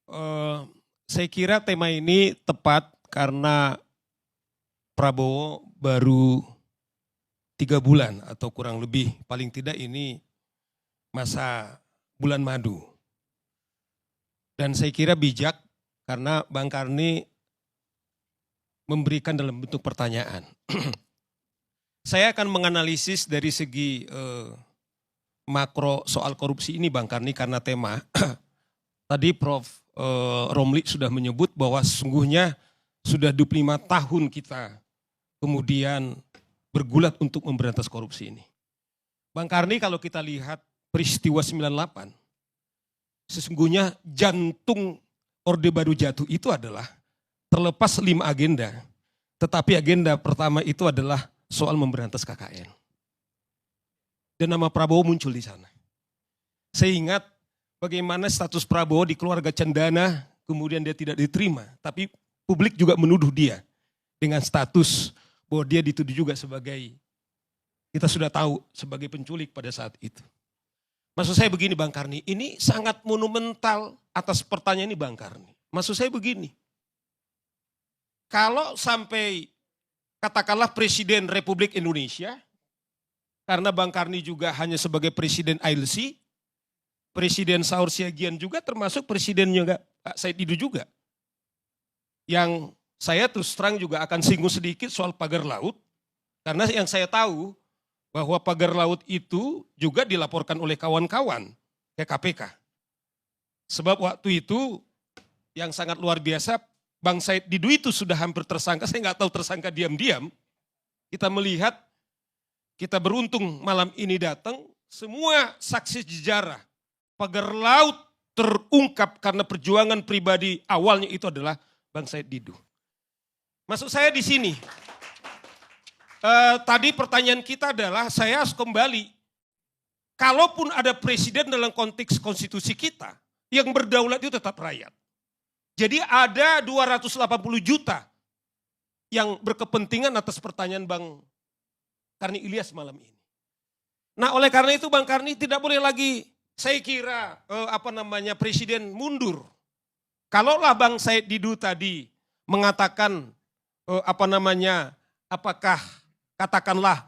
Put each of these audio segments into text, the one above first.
Eh, saya kira tema ini tepat karena Prabowo baru 3 bulan atau kurang lebih, paling tidak ini masa bulan madu. Dan saya kira bijak karena Bang Karni memberikan dalam bentuk pertanyaan. Saya akan menganalisis dari segi makro soal korupsi ini Bang Karni karena tema. Tadi Prof. Romli sudah menyebut bahwa sesungguhnya sudah 25 tahun kita kemudian bergulat untuk memberantas korupsi ini. Bang Karni kalau kita lihat peristiwa 98, sesungguhnya jantung Orde Baru jatuh itu adalah terlepas 5 agenda. Tetapi agenda pertama itu adalah soal memberantas KKN. Dan nama Prabowo muncul di sana. Saya ingat bagaimana status Prabowo di keluarga Cendana, kemudian dia tidak diterima. Tapi publik juga menuduh dia dengan status bahwa dia dituduh juga sebagai, kita sudah tahu, sebagai penculik pada saat itu. Maksud saya begini Bang Karni, ini sangat monumental atas pertanyaan ini Bang Karni. Maksud saya begini, kalau sampai katakanlah Presiden Republik Indonesia, karena Bang Karni juga hanya sebagai Presiden AILC, Presiden Saur Siagian juga termasuk presidennya juga Pak Said Didu juga. Yang saya terus terang juga akan singgung sedikit soal pagar laut. Karena yang saya tahu bahwa pagar laut itu juga dilaporkan oleh kawan-kawan ke KPK. Sebab waktu itu yang sangat luar biasa, Bang Said Didu itu sudah hampir tersangka, saya nggak tahu tersangka diam-diam. Kita melihat, kita beruntung malam ini datang, semua saksi sejarah pagar laut terungkap karena perjuangan pribadi awalnya itu adalah Bang Said Didu. Maksud saya di sini, tadi pertanyaan kita adalah saya harus kembali, kalaupun ada presiden dalam konteks konstitusi kita, yang berdaulat itu tetap rakyat. Jadi ada 280 juta yang berkepentingan atas pertanyaan Bang Karni Ilyas malam ini. Nah oleh karena itu Bang Karni tidak boleh lagi, saya kira presiden mundur. Kalaulah Bang Said Didu tadi mengatakan apakah katakanlah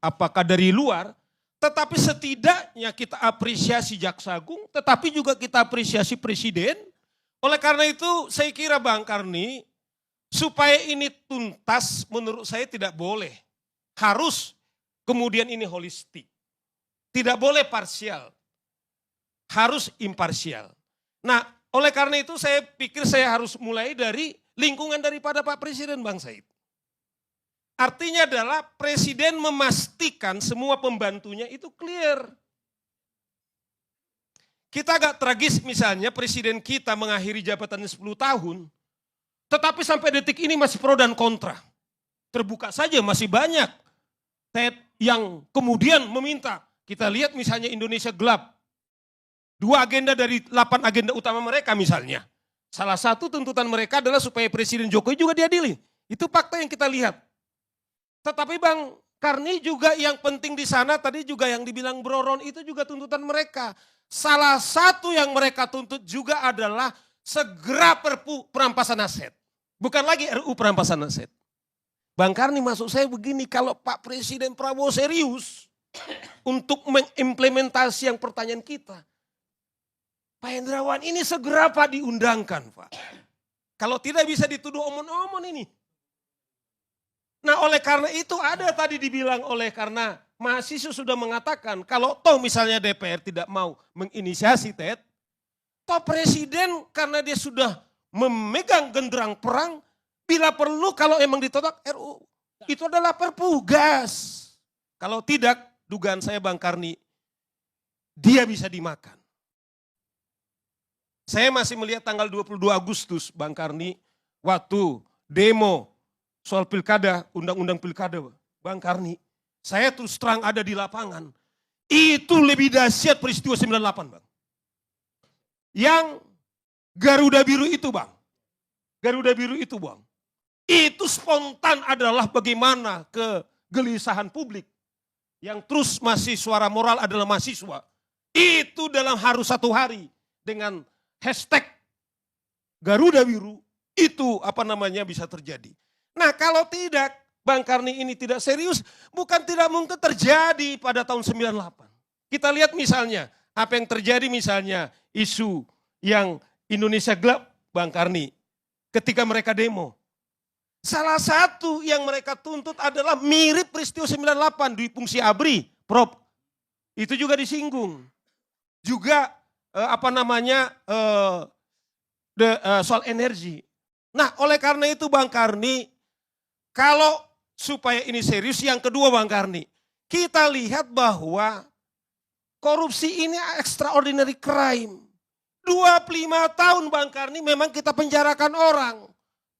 apakah dari luar, tetapi setidaknya kita apresiasi Jaksa Agung, tetapi juga kita apresiasi Presiden. Oleh karena itu saya kira Bang Karni, supaya ini tuntas menurut saya tidak boleh. Harus kemudian ini holistik. Tidak boleh parsial, harus imparsial. Nah, oleh karena itu saya pikir saya harus mulai dari lingkungan daripada Pak Presiden Bang Said. Artinya adalah Presiden memastikan semua pembantunya itu clear. Kita agak tragis misalnya Presiden kita mengakhiri jabatannya 10 tahun, tetapi sampai detik ini masih pro dan kontra. Terbuka saja masih banyak yang kemudian meminta. Kita lihat misalnya Indonesia gelap. 2 agenda dari 8 agenda utama mereka misalnya. Salah satu tuntutan mereka adalah supaya Presiden Jokowi juga diadili. Itu fakta yang kita lihat. Tetapi Bang Karni juga yang penting di sana tadi juga yang dibilang Bro Ron itu juga tuntutan mereka. Salah satu yang mereka tuntut juga adalah segera Perpu perampasan aset. Bukan lagi RU perampasan aset. Bang Karni maksud saya begini, kalau Pak Presiden Prabowo serius untuk mengimplementasi yang pertanyaan kita, Pak Hendrawan ini segera Pak diundangkan Pak. Kalau tidak bisa dituduh omon-omon ini. Nah oleh karena itu ada tadi dibilang karena mahasiswa sudah mengatakan kalau toh misalnya DPR tidak mau menginisiasi toh Presiden karena dia sudah memegang genderang perang, bila perlu kalau emang ditolak RU itu adalah Perpu gas. Kalau tidak, dugaan saya Bang Karni, dia bisa dimakan. Saya masih melihat tanggal 22 Agustus Bang Karni, waktu demo soal pilkada, undang-undang pilkada Bang Karni. Saya terus terang ada di lapangan. Itu lebih dahsyat peristiwa 98 Bang. Yang Garuda Biru itu Bang. Garuda Biru itu Bang. Itu spontan adalah bagaimana kegelisahan publik. Yang terus masih suara moral adalah mahasiswa. Itu dalam harus 1 hari dengan hashtag Garuda Biru, itu bisa terjadi. Nah kalau tidak, Bang Karni ini tidak serius, bukan tidak mungkin terjadi pada tahun 98. Kita lihat misalnya, apa yang terjadi misalnya isu yang Indonesia gelap, Bang Karni, ketika mereka demo. Salah satu yang mereka tuntut adalah mirip peristiwa 98 di fungsi ABRI, Prof. Itu juga disinggung. Juga soal energi. Nah oleh karena itu Bang Karni, kalau supaya ini serius, yang kedua Bang Karni, kita lihat bahwa korupsi ini extraordinary crime. 25 tahun Bang Karni memang kita penjarakan orang.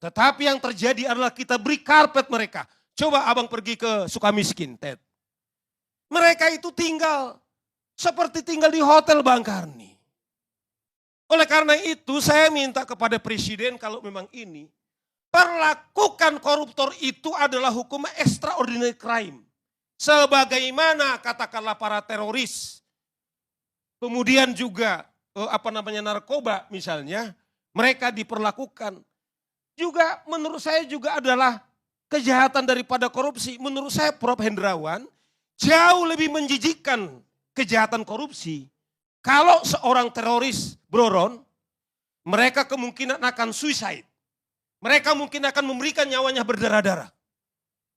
Tetapi yang terjadi adalah kita beri karpet mereka. Coba abang pergi ke Sukamiskin, Ted. Mereka itu tinggal seperti tinggal di hotel Bang Karni. Oleh karena itu saya minta kepada Presiden kalau memang ini, perlakukan koruptor itu adalah hukum extraordinary crime. Sebagaimana katakanlah para teroris, kemudian juga narkoba misalnya, mereka diperlakukan. Juga menurut saya juga adalah kejahatan daripada korupsi. Menurut saya Prof. Hendrawan jauh lebih menjijikkan kejahatan korupsi. Kalau seorang teroris, Bro Ron, mereka kemungkinan akan suicide. Mereka mungkin akan memberikan nyawanya berdarah-darah.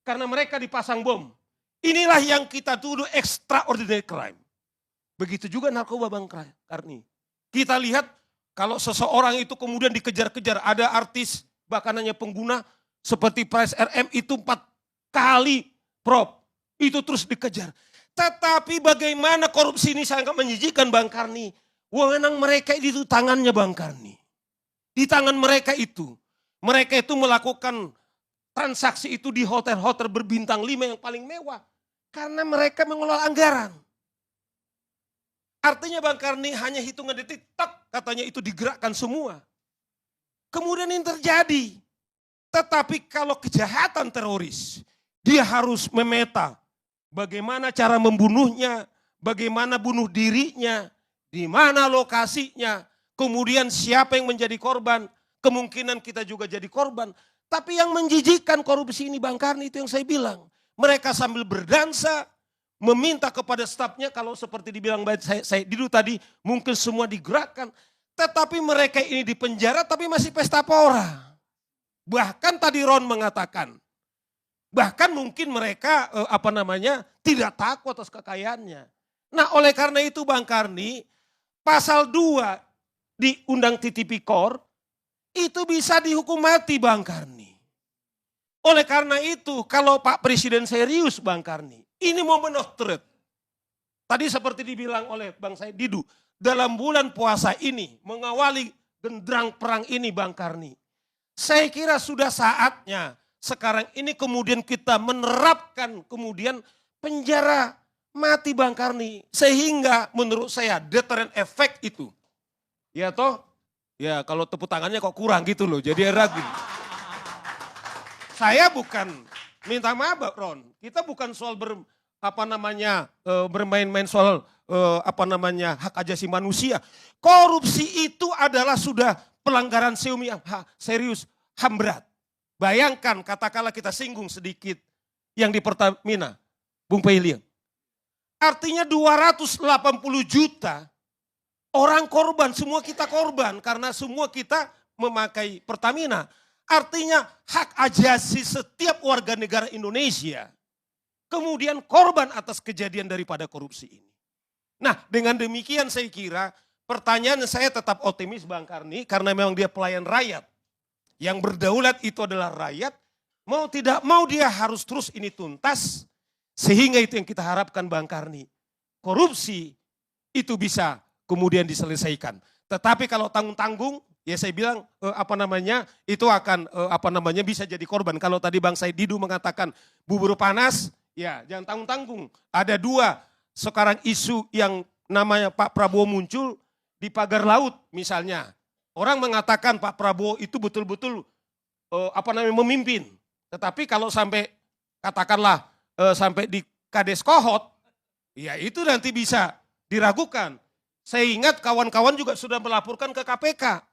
Karena mereka dipasang bom. Inilah yang kita tuduh extraordinary crime. Begitu juga narkoba Bang Karni. Kita lihat kalau seseorang itu kemudian dikejar-kejar, ada artis bahkan hanya pengguna seperti Pres RM itu 4 kali Prof. Itu terus dikejar. Tetapi bagaimana korupsi ini sangat menjijikkan Bang Karni. Wewenang mereka itu tangannya Bang Karni. Di tangan mereka itu. Mereka itu melakukan transaksi itu di hotel-hotel berbintang 5 yang paling mewah. Karena mereka mengelola anggaran. Artinya Bang Karni hanya hitungan detik, tak katanya itu digerakkan semua. Kemudian ini terjadi. Tetapi kalau kejahatan teroris, dia harus memeta bagaimana cara membunuhnya, bagaimana bunuh dirinya, di mana lokasinya, kemudian siapa yang menjadi korban, kemungkinan kita juga jadi korban. Tapi yang menjijikkan korupsi ini Bang Karni itu yang saya bilang. Mereka sambil berdansa, meminta kepada stafnya, kalau seperti dibilang saya dulu tadi, mungkin semua digerakkan. Tetapi mereka ini di penjara tapi masih pesta pora. Bahkan tadi Ron mengatakan, bahkan mungkin mereka tidak takut atas kekayaannya. Nah oleh karena itu Bang Karni, pasal 2 di Undang Tipikor itu bisa dihukum mati Bang Karni. Oleh karena itu kalau Pak Presiden serius Bang Karni, ini momen of truth. Tadi seperti dibilang oleh Bang Said Didu, dalam bulan puasa ini mengawali genderang perang ini Bang Karni. Saya kira sudah saatnya sekarang ini kemudian kita menerapkan kemudian penjara mati Bang Karni. Sehingga menurut saya deterrent effect itu. Ya toh, ya kalau tepuk tangannya kok kurang gitu loh, jadi ragu. Saya bukan minta maaf Ron, kita bukan soal bermain-main soal hak asasi manusia. Korupsi itu adalah sudah pelanggaran SEUM yang serius, HAM berat. Bayangkan katakanlah kita singgung sedikit yang di Pertamina, Bung Peiliang. Artinya 280 juta orang korban, semua kita korban karena semua kita memakai Pertamina. Artinya hak asasi setiap warga negara Indonesia kemudian korban atas kejadian daripada korupsi ini. Nah dengan demikian saya kira pertanyaan saya tetap optimis Bang Karni karena memang dia pelayan rakyat. Yang berdaulat itu adalah rakyat, mau tidak mau dia harus terus ini tuntas. Sehingga itu yang kita harapkan Bang Karni. Korupsi itu bisa kemudian diselesaikan. Tetapi kalau tanggung-tanggung ya saya bilang itu akan bisa jadi korban. Kalau tadi Bang Said Didu mengatakan bubur panas, ya jangan tanggung-tanggung. Ada 2 sekarang isu yang namanya Pak Prabowo muncul di pagar laut misalnya. Orang mengatakan Pak Prabowo itu betul-betul memimpin. Tetapi kalau sampai katakanlah sampai di Kades Kohot, ya itu nanti bisa diragukan. Saya ingat kawan-kawan juga sudah melaporkan ke KPK.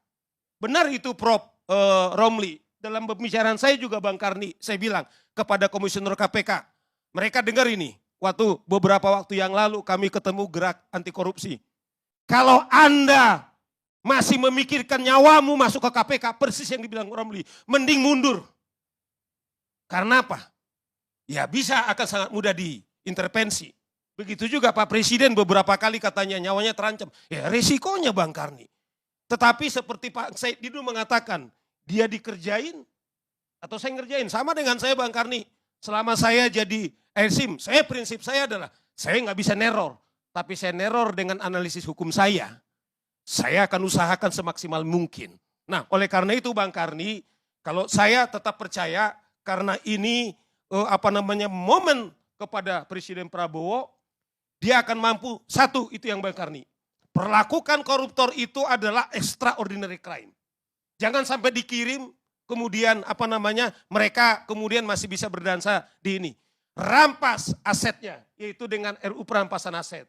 Benar itu Prof. Romli. Dalam pembicaraan saya juga Bang Karni, saya bilang kepada Komisioner KPK. Mereka dengar ini, beberapa waktu yang lalu kami ketemu gerak anti korupsi. Kalau Anda masih memikirkan nyawamu masuk ke KPK, persis yang dibilang Romli, mending mundur. Karena apa? Ya bisa akan sangat mudah diintervensi. Begitu juga Pak Presiden beberapa kali katanya nyawanya terancam. Ya resikonya Bang Karni. Tetapi seperti Pak Said Didu mengatakan, dia dikerjain atau saya ngerjain. Sama dengan saya Bang Karni. Selama saya jadi SIM, prinsip saya adalah saya nggak bisa neror. Tapi saya neror dengan analisis hukum saya. Saya akan usahakan semaksimal mungkin. Nah oleh karena itu Bang Karni, kalau saya tetap percaya karena ini momen kepada Presiden Prabowo, dia akan mampu, satu itu yang Bang Karni, perlakukan koruptor itu adalah extraordinary crime. Jangan sampai dikirim kemudian mereka kemudian masih bisa berdansa di ini. Rampas asetnya, yaitu dengan RU perampasan aset.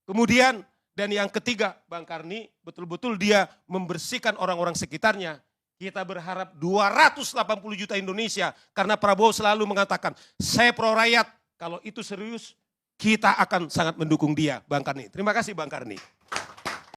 Kemudian dan yang ketiga Bang Karni, betul-betul dia membersihkan orang-orang sekitarnya. Kita berharap 280 juta Indonesia, karena Prabowo selalu mengatakan, saya pro rakyat, kalau itu serius, kita akan sangat mendukung dia, Bang Karni. Terima kasih Bang Karni.